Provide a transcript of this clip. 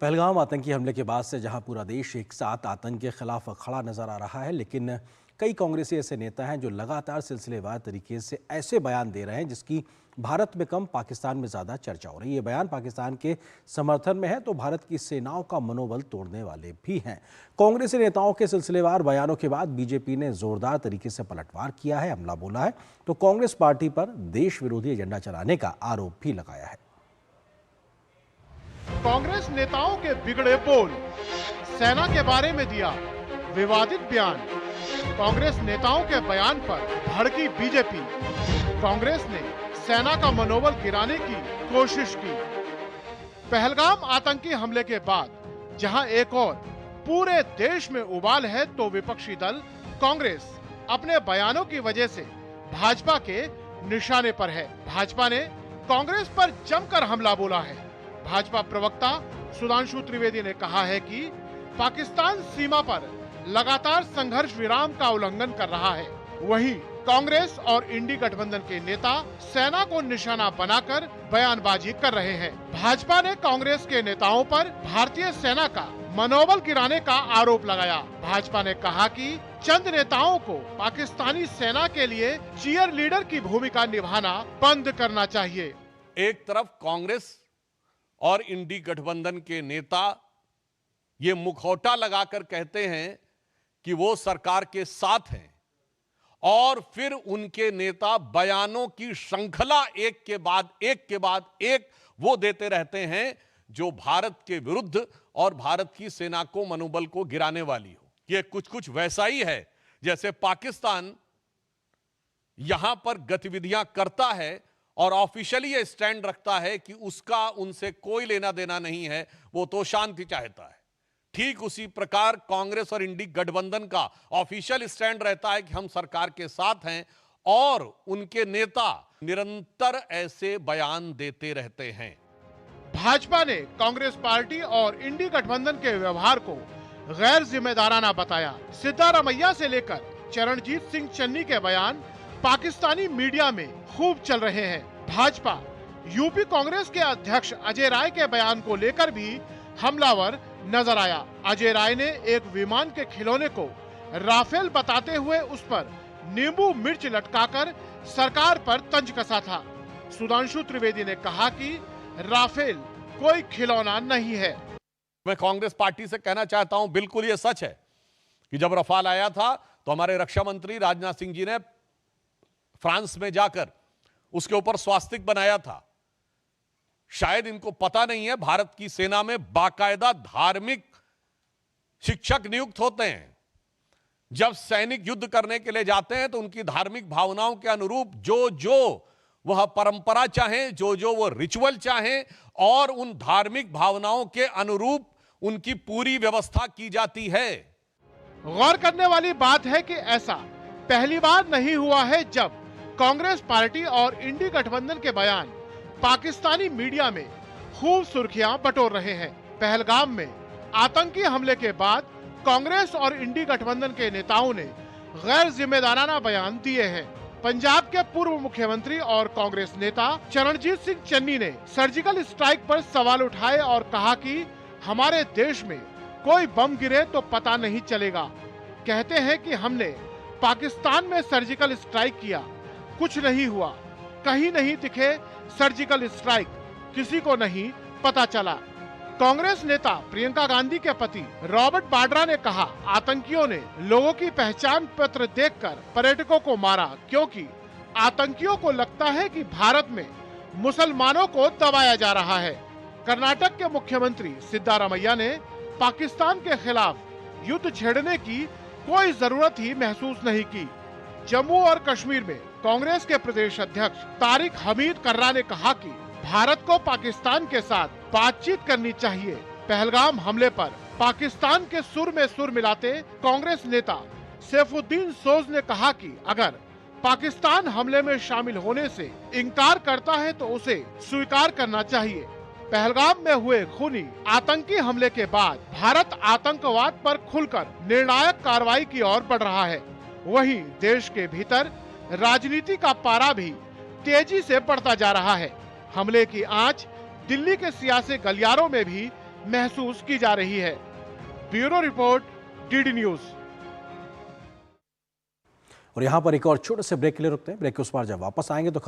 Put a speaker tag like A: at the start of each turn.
A: पहलगाम आतंकी हमले के बाद से जहां पूरा देश एक साथ आतंक के खिलाफ खड़ा नजर आ रहा है, लेकिन कई कांग्रेसी ऐसे नेता हैं जो लगातार सिलसिलेवार तरीके से ऐसे बयान दे रहे हैं जिसकी भारत में कम, पाकिस्तान में ज्यादा चर्चा हो रही है। ये बयान पाकिस्तान के समर्थन में है तो भारत की सेनाओं का मनोबल तोड़ने वाले भी हैं। कांग्रेसी नेताओं के सिलसिलेवार बयानों के बाद बीजेपी ने जोरदार तरीके से पलटवार किया है, हमला बोला है तो कांग्रेस पार्टी पर देश विरोधी एजेंडा चलाने का आरोप भी लगाया है।
B: कांग्रेस नेताओं के बिगड़े बोल, सेना के बारे में दिया विवादित बयान। कांग्रेस नेताओं के बयान पर भड़की बीजेपी। कांग्रेस ने सेना का मनोबल गिराने की कोशिश की। पहलगाम आतंकी हमले के बाद जहां एक और पूरे देश में उबाल है तो विपक्षी दल कांग्रेस अपने बयानों की वजह से भाजपा के निशाने पर है। भाजपा ने कांग्रेस पर जमकर हमला बोला है। भाजपा प्रवक्ता सुधांशु त्रिवेदी ने कहा है कि पाकिस्तान सीमा पर लगातार संघर्ष विराम का उल्लंघन कर रहा है। वहीं कांग्रेस और इंडी गठबंधन के नेता सेना को निशाना बनाकर बयानबाजी कर रहे हैं। भाजपा ने कांग्रेस के नेताओं पर भारतीय सेना का मनोबल गिराने का आरोप लगाया। भाजपा ने कहा कि चंद नेताओं को पाकिस्तानी सेना के लिए चीयर लीडर की भूमिका निभाना बंद करना चाहिए।
C: एक तरफ कांग्रेस और इंडी गठबंधन के नेता ये मुखौटा लगाकर कहते हैं कि वो सरकार के साथ हैं और फिर उनके नेता बयानों की श्रृंखला एक के बाद एक वो देते रहते हैं जो भारत के विरुद्ध और भारत की सेना को मनोबल को गिराने वाली हो। ये कुछ वैसा ही है जैसे पाकिस्तान यहां पर गतिविधियां करता है और ऑफिशियली ये स्टैंड रखता है कि उसका उनसे कोई लेना देना नहीं है, वो तो शांति चाहता है। ठीक उसी प्रकार कांग्रेस और इंडी गठबंधन का ऑफिशियल स्टैंड रहता है कि हम सरकार के साथ हैं और उनके नेता निरंतर ऐसे बयान देते रहते हैं।
B: भाजपा ने कांग्रेस पार्टी और इंडी गठबंधन के व्यवहार को गैर जिम्मेदाराना बताया। सिद्धारमैया से लेकर चरणजीत सिंह चन्नी के बयान पाकिस्तानी मीडिया में खूब चल रहे हैं। भाजपा यूपी कांग्रेस के अध्यक्ष अजय राय के बयान को लेकर भी हमलावर नजर आया। अजय राय ने एक विमान के खिलौने को राफेल बताते हुए उस पर नींबू मिर्च लटकाकर सरकार पर तंज कसा था। सुधांशु त्रिवेदी ने कहा कि राफेल कोई खिलौना नहीं है।
C: मैं कांग्रेस पार्टी से कहना चाहता हूं, बिल्कुल ये सच है कि जब रफाल आया था तो हमारे रक्षा मंत्री राजनाथ सिंह जी ने फ्रांस में जाकर उसके ऊपर स्वास्तिक बनाया था। शायद इनको पता नहीं है, भारत की सेना में बाकायदा धार्मिक शिक्षक नियुक्त होते हैं। जब सैनिक युद्ध करने के लिए जाते हैं तो उनकी धार्मिक भावनाओं के अनुरूप जो वह परंपरा चाहें, जो वो रिचुअल चाहें और उन धार्मिक भावनाओं के अनुरूप उनकी पूरी व्यवस्था की जाती है।
B: गौर करने वाली बात है कि ऐसा पहली बार नहीं हुआ है जब कांग्रेस पार्टी और इंडी गठबंधन के बयान पाकिस्तानी मीडिया में खूब सुर्खियां बटोर रहे हैं। पहलगाम में आतंकी हमले के बाद कांग्रेस और इंडी गठबंधन के नेताओं ने गैर जिम्मेदाराना बयान दिए हैं। पंजाब के पूर्व मुख्यमंत्री और कांग्रेस नेता चरणजीत सिंह चन्नी ने सर्जिकल स्ट्राइक पर सवाल उठाए और कहा कि हमारे देश में कोई बम गिरे तो पता नहीं चलेगा। कहते हैं कि हमने पाकिस्तान में सर्जिकल स्ट्राइक किया, कुछ नहीं हुआ, कहीं नहीं दिखे सर्जिकल स्ट्राइक, किसी को नहीं पता चला। कांग्रेस नेता प्रियंका गांधी के पति रॉबर्ट वाड्रा ने कहा, आतंकियों ने लोगों की पहचान पत्र देखकर पर्यटकों को मारा क्योंकि आतंकियों को लगता है कि भारत में मुसलमानों को दबाया जा रहा है। कर्नाटक के मुख्यमंत्री सिद्धारमैया ने पाकिस्तान के खिलाफ युद्ध छेड़ने की कोई जरूरत ही महसूस नहीं की। जम्मू और कश्मीर में कांग्रेस के प्रदेश अध्यक्ष तारिक हमीद कर्रा ने कहा कि भारत को पाकिस्तान के साथ बातचीत करनी चाहिए। पहलगाम हमले पर पाकिस्तान के सुर में सुर मिलाते कांग्रेस नेता सैफुद्दीन सोज ने कहा कि अगर पाकिस्तान हमले में शामिल होने से इनकार करता है तो उसे स्वीकार करना चाहिए। पहलगाम में हुए खूनी आतंकी हमले के बाद भारत आतंकवाद पर खुलकर निर्णायक कार्रवाई की ओर बढ़ रहा है। वहीं देश के भीतर राजनीति का पारा भी तेजी से बढ़ता जा रहा है। हमले की आंच दिल्ली के सियासी गलियारों में भी महसूस की जा रही है। Bureau report, DD news.
A: और यहाँ पर एक और छोटे से ब्रेक के लिए रुकते हैं। ब्रेक के उस पार जब वापस आएंगे तो